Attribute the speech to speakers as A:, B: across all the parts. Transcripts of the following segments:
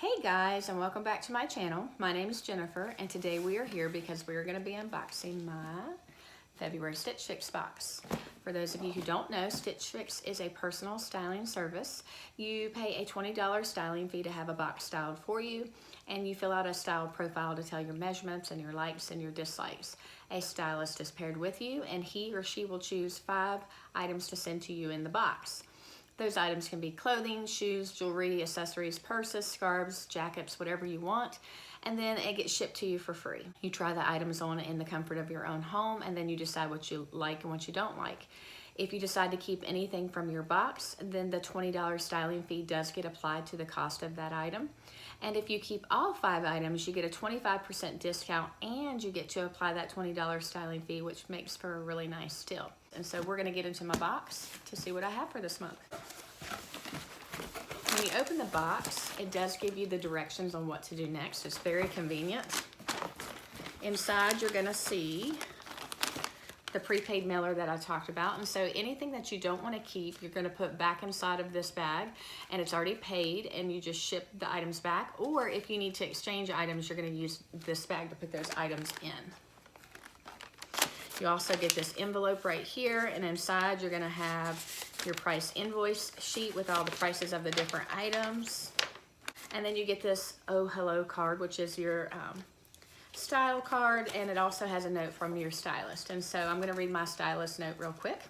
A: Hey guys, and welcome back to my channel. My name is Jennifer, and today we are here because we are going to be unboxing my February Stitch Fix box. For those of you who don't know, Stitch Fix is a personal styling service. You pay a $20 styling fee to have a box styled for you, and you fill out a style profile to tell your measurements and your likes and your dislikes. A stylist is paired with you, and he or she will choose 5 items to send to you in the box. Those items can be clothing, shoes, jewelry, accessories, purses, scarves, jackets, whatever you want, and then it gets shipped to you for free. You try the items on in the comfort of your own home, and then you decide what you like and what you don't like. If you decide to keep anything from your box, then the $20 styling fee does get applied to the cost of that item. And if you keep all 5 items, you get a 25% discount, and you get to apply that $20 styling fee, which makes for a really nice deal. And so we're gonna get into my box to see what I have for this month. When you open the box, it does give you the directions on what to do next. It's very convenient. Inside, you're gonna see the prepaid mailer that I talked about. And so anything that you don't want to keep, you're going to put back inside of this bag, and it's already paid, and you just ship the items back. Or if you need to exchange items, you're going to use this bag to put those items in. You also get this envelope right here, and inside you're going to have your price invoice sheet with all the prices of the different items. And then you get this Oh Hello card, which is your style card, and it also has a note from your stylist. And so I'm going to read my stylist note real quick,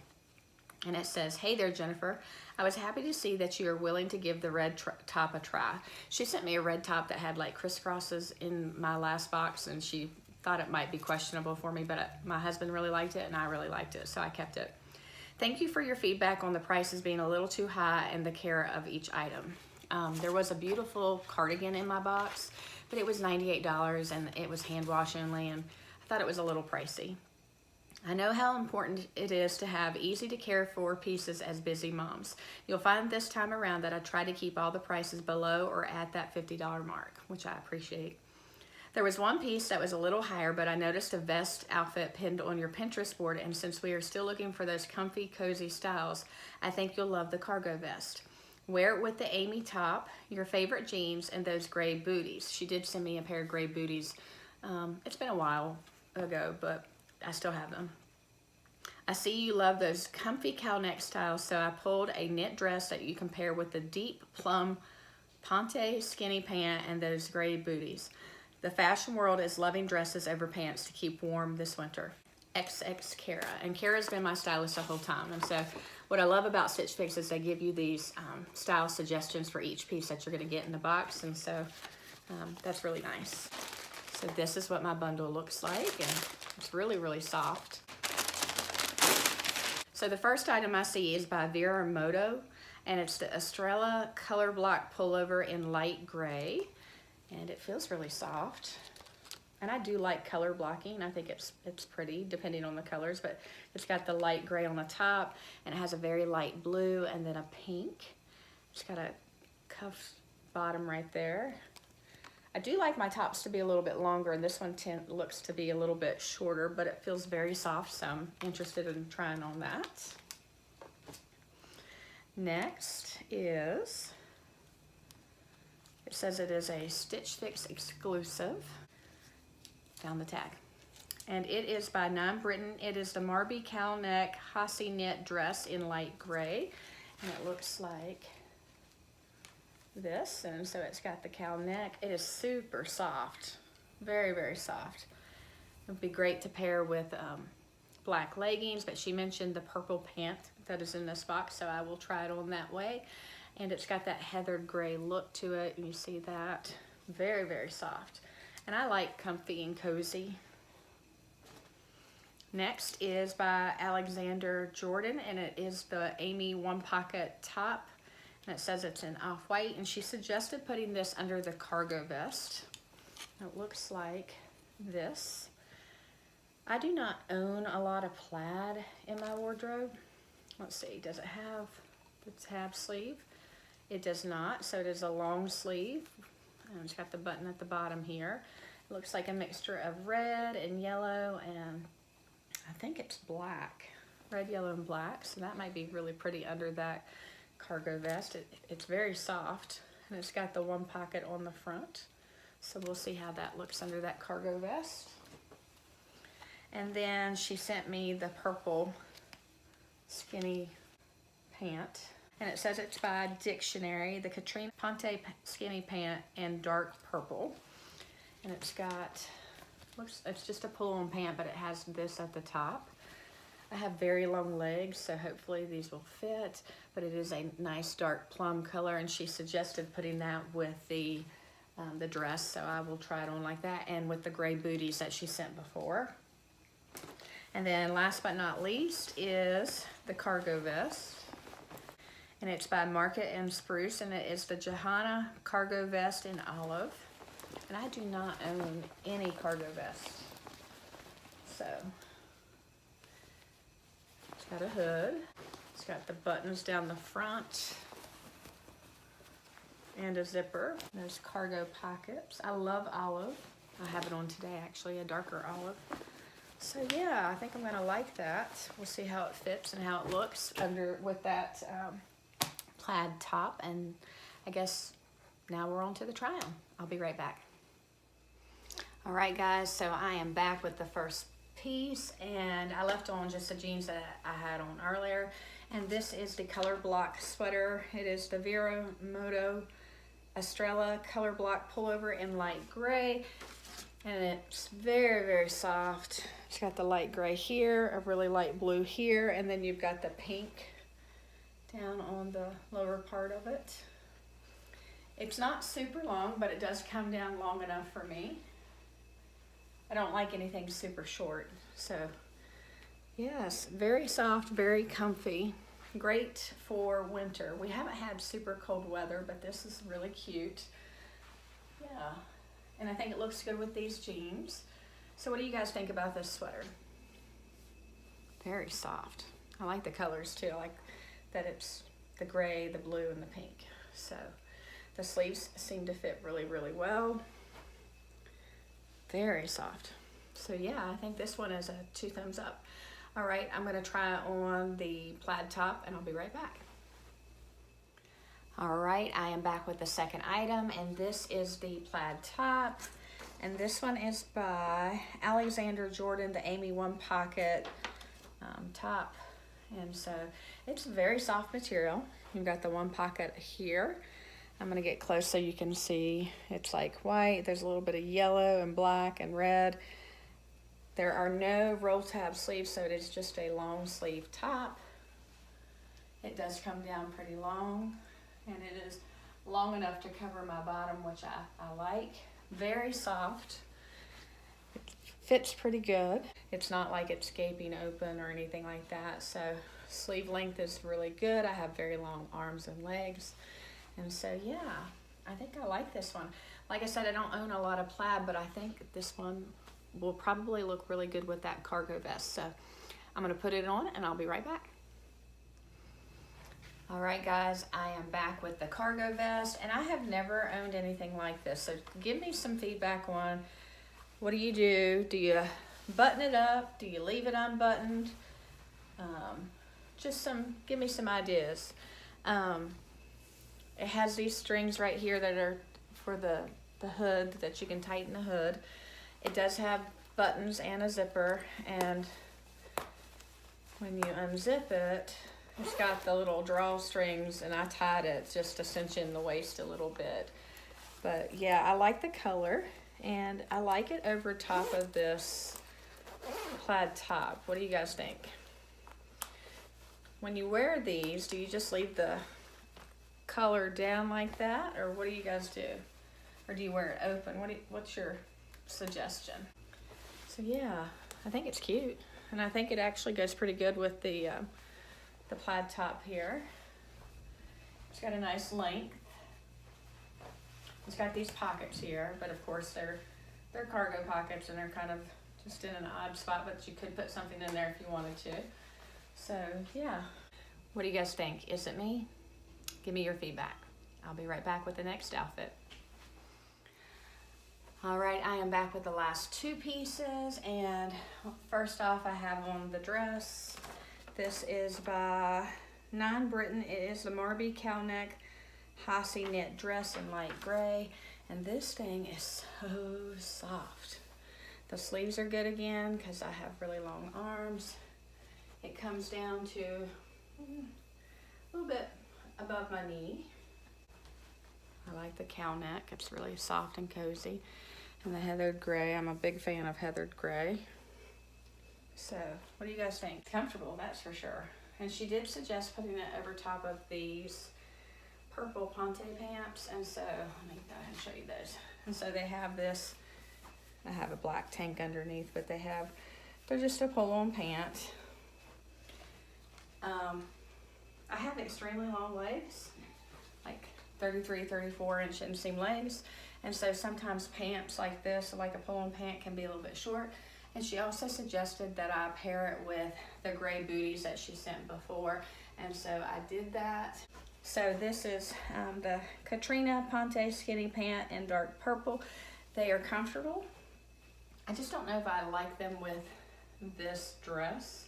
A: and it says, "Hey there, Jennifer. I was happy to see that you are willing to give the red top a try." She sent me a red top that had like crisscrosses in my last box, and she thought it might be questionable for me, but my husband really liked it and I really liked it, so I kept it. "Thank you for your feedback on the prices being a little too high and the care of each item. There was a beautiful cardigan in my box, but it was $98 and it was hand wash only, and I thought it was a little pricey. I know how important it is to have easy to care for pieces as busy moms. You'll find this time around that I try to keep all the prices below or at that $50 mark, which I appreciate. There was one piece that was a little higher, but I noticed a vest outfit pinned on your Pinterest board, and since we are still looking for those comfy, cozy styles, I think you'll love the cargo vest. Wear it with the Aimey top, your favorite jeans, and those gray booties." She did send me a pair of gray booties. It's been a while ago, but I still have them. "I see you love those comfy cowl neck styles, so I pulled a knit dress that you can pair with the deep plum Ponte skinny pant and those gray booties. The fashion world is loving dresses over pants to keep warm this winter. XX Kara." And Kara's been my stylist the whole time. And so what I love about Stitch Fix is they give you these style suggestions for each piece that you're going to get in the box. And so that's really nice. So this is what my bundle looks like, and it's really, really soft. So the first item I see is by Vero Moda, and it's the Estrella Colorblock Pullover in light gray, and it feels really soft. And I do like color blocking. I think it's pretty, depending on the colors, but it's got the light gray on the top, and it has a very light blue and then a pink. It's got a cuff bottom right there. I do like my tops to be a little bit longer, and this one looks to be a little bit shorter, but it feels very soft, so I'm interested in trying on that. Next is, it says it is a Stitch Fix exclusive. Found the tag. And it is by Britton. It is the Marby cowl neck Hacci knit dress in light gray. And it looks like this. And so it's got the cowl neck. It is super soft. Very, very soft. It would be great to pair with black leggings, but she mentioned the purple pant that is in this box, so I will try it on that way. And it's got that heathered gray look to it. And you see that. Very, very soft. And I like comfy and cozy. Next is by Alexander Jordan, and it is the Aimey one pocket top, and it says it's in off-white, and she suggested putting this under the cargo vest. It looks like this. I do not own a lot of plaid in my wardrobe. Let's see, does it have the tab sleeve? It does not, so it is a long sleeve. And it's got the button at the bottom here. It looks like a mixture of red and yellow, and I think it's black. Red, yellow, and black. So that might be really pretty under that cargo vest. It's very soft. and it's got the one pocket on the front. So we'll see how that looks under that cargo vest. And then she sent me the purple skinny pant. And it says it's by Dictionary, the Catriana Ponte skinny pant in dark purple. And it's got, it's just a pull-on pant, but it has this at the top. I have very long legs, so hopefully these will fit, but it is a nice dark plum color, and she suggested putting that with the dress, so I will try it on like that, and with the gray booties that she sent before. And then last but not least is the cargo vest, and it's by Market and Spruce, and it is the Jahana cargo vest in olive. And I do not own any cargo vests, so it's got a hood. It's got the buttons down the front and a zipper. There's cargo pockets. I love olive. I have it on today, actually, a darker olive. So yeah, I think I'm gonna like that. We'll see how it fits and how it looks under with that plaid top. And I guess now we're on to the try on. I'll be right back. All right, guys, so I am back with the first piece, and I left on just the jeans that I had on earlier. And this is the Colorblock sweater. It is the Vero Moda Estrella Colorblock pullover in light gray, and it's very, very soft. It's got the light gray here, a really light blue here, and then you've got the pink down on the lower part of it. It's not super long, but it does come down long enough for me. I don't like anything super short, so yes, very soft, very comfy, great for winter. We haven't had super cold weather, but this is really cute. Yeah, and I think it looks good with these jeans. So what do you guys think about this sweater? Very soft. I like the colors too. I like that it's the gray, the blue, and the pink. So the sleeves seem to fit really, really well. Very soft. So yeah, I think this one is a 2 thumbs up. All right, I'm gonna try on the plaid top, and I'll be right back. All right, I am back with the second item, and this is the plaid top. And this one is by Alexander Jordan, the Aimey one pocket top. And so it's very soft material. You've got the one pocket here. I'm gonna get close so you can see. It's like white, there's a little bit of yellow and black and red. There are no roll tab sleeves, so it is just a long sleeve top. It does come down pretty long, and it is long enough to cover my bottom, which I like. Very soft. It fits pretty good. It's not like it's gaping open or anything like that, so sleeve length is really good. I have very long arms and legs. And so, yeah, I think I like this one. Like I said, I don't own a lot of plaid, but I think this one will probably look really good with that cargo vest. So I'm gonna put it on, and I'll be right back. All right, guys, I am back with the cargo vest, and I have never owned anything like this. So give me some feedback on, what do you do? Do you button it up? Do you leave it unbuttoned? Give me some ideas. It has these strings right here that are for the hood, that you can tighten the hood. It does have buttons and a zipper, and when you unzip it, it's got the little drawstrings, and I tied it just to cinch in the waist a little bit. But yeah, I like the color, and I like it over top of this plaid top. What do you guys think? When you wear these, do you just leave the color down like that, or what do you guys do? Or do you wear it open? What's your suggestion? So yeah, I think it's cute, and I think it actually goes pretty good with the plaid top here. It's got a nice length. It's got these pockets here, but of course they're cargo pockets, and they're kind of just in an odd spot, but you could put something in there if you wanted to. So yeah, what do you guys think? Is it me? Give me your feedback. I'll be right back with the next outfit. All right, I am back with the last 2 pieces, and first off, I have on the dress. This is by Britton. It is the Marby cowl neck Hacci knit dress in light gray. And this thing is so soft. The sleeves are good again because I have really long arms. It comes down to a little bit above my knee. I like the cow neck. It's really soft and cozy. And the heathered gray, I'm a big fan of heathered gray. So, what do you guys think? Comfortable, that's for sure. And she did suggest putting it over top of these purple Ponte pants. And so, let me go ahead and show you those. And so they have this, I have a black tank underneath, but they're just a pull-on pant. I have extremely long legs, like 33, 34 inch inseam legs. And so sometimes pants like this, like a pull-on pant, can be a little bit short. And she also suggested that I pair it with the gray booties that she sent before. And so I did that. So this is the Catriana Ponte skinny pant in dark purple. They are comfortable. I just don't know if I like them with this dress.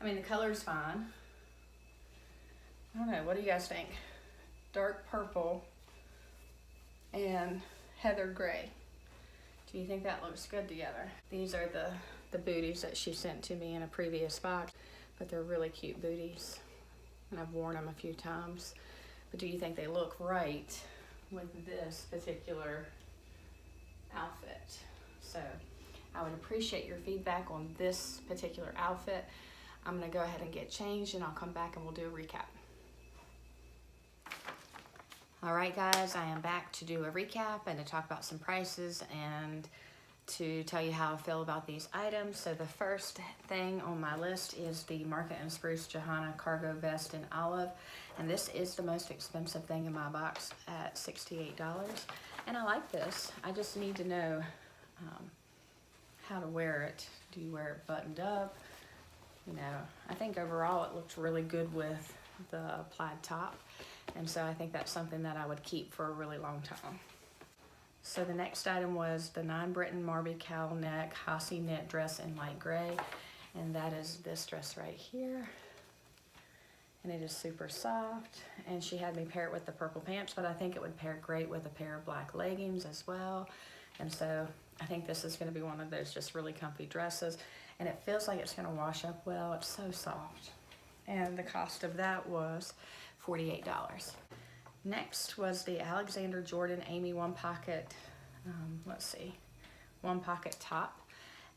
A: I mean, the color's fine. I don't know, what do you guys think? Dark purple and heathered gray. Do you think that looks good together? These are the booties that she sent to me in a previous box, but they're really cute booties. And I've worn them a few times. But do you think they look right with this particular outfit? So I would appreciate your feedback on this particular outfit. I'm gonna go ahead and get changed and I'll come back and we'll do a recap. All right, guys, I am back to do a recap and to talk about some prices and to tell you how I feel about these items. So the first thing on my list is the Market & Spruce Jahana cargo vest in olive. And this is the most expensive thing in my box at $68. And I like this. I just need to know how to wear it. Do you wear it buttoned up? You know, I think overall it looks really good with the plaid top. And so I think that's something that I would keep for a really long time. So the next item was the 9 Britton Marby cowl neck Hacci knit dress in light gray. And that is this dress right here. And it is super soft. And she had me pair it with the purple pants, but I think it would pair great with a pair of black leggings as well. And so I think this is gonna be one of those just really comfy dresses. And it feels like it's gonna wash up well. It's so soft. And the cost of that was $48. Next was the Alexander Jordan Aimey one pocket, one pocket top,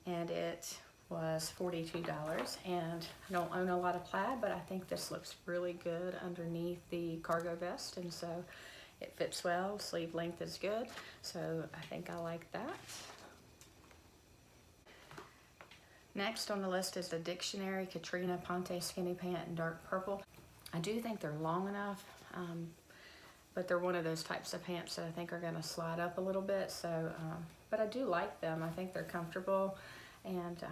A: and it was $42. And I don't own a lot of plaid, but I think this looks really good underneath the cargo vest, and so it fits well. Sleeve length is good, so I think I like that. Next on the list is the Dictionary Catriana Ponte skinny pant in dark purple. I do think they're long enough, but they're one of those types of pants that I think are gonna slide up a little bit. So, but I do like them. I think they're comfortable, and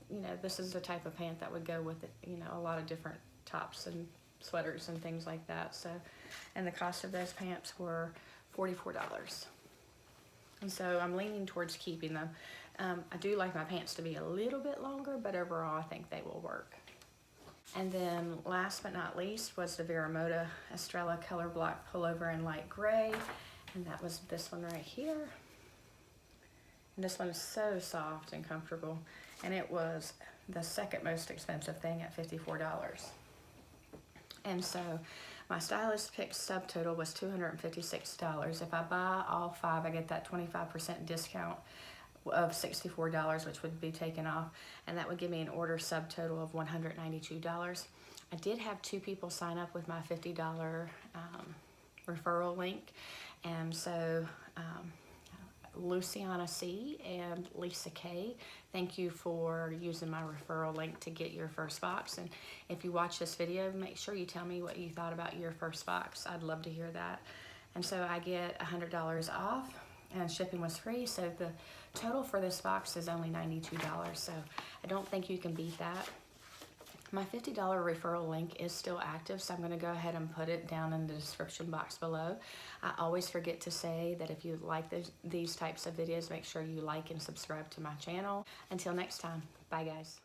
A: you know, this is the type of pant that would go with, you know, a lot of different tops and sweaters and things like that. So, and the cost of those pants were $44. And so I'm leaning towards keeping them. I do like my pants to be a little bit longer, but overall I think they will work. And then last but not least was the Vero Moda Estrella Colorblock Pullover in light gray. And that was this one right here. And this one is so soft and comfortable. And it was the second most expensive thing at $54. And so my stylist picked subtotal was $256. If I buy all 5, I get that 25% discount of $64, which would be taken off, and that would give me an order subtotal of $192. I did have 2 people sign up with my $50 referral link, and so Luisanna C and Lisa K, thank you for using my referral link to get your first box. And if you watch this video, make sure you tell me what you thought about your first box. I'd love to hear that. And so I get $100 off, and shipping was free, so the total for this box is only $92, so I don't think you can beat that. My $50 referral link is still active, so I'm going to go ahead and put it down in the description box below. I always forget to say that if you like these types of videos, make sure you like and subscribe to my channel. Until next time, bye guys.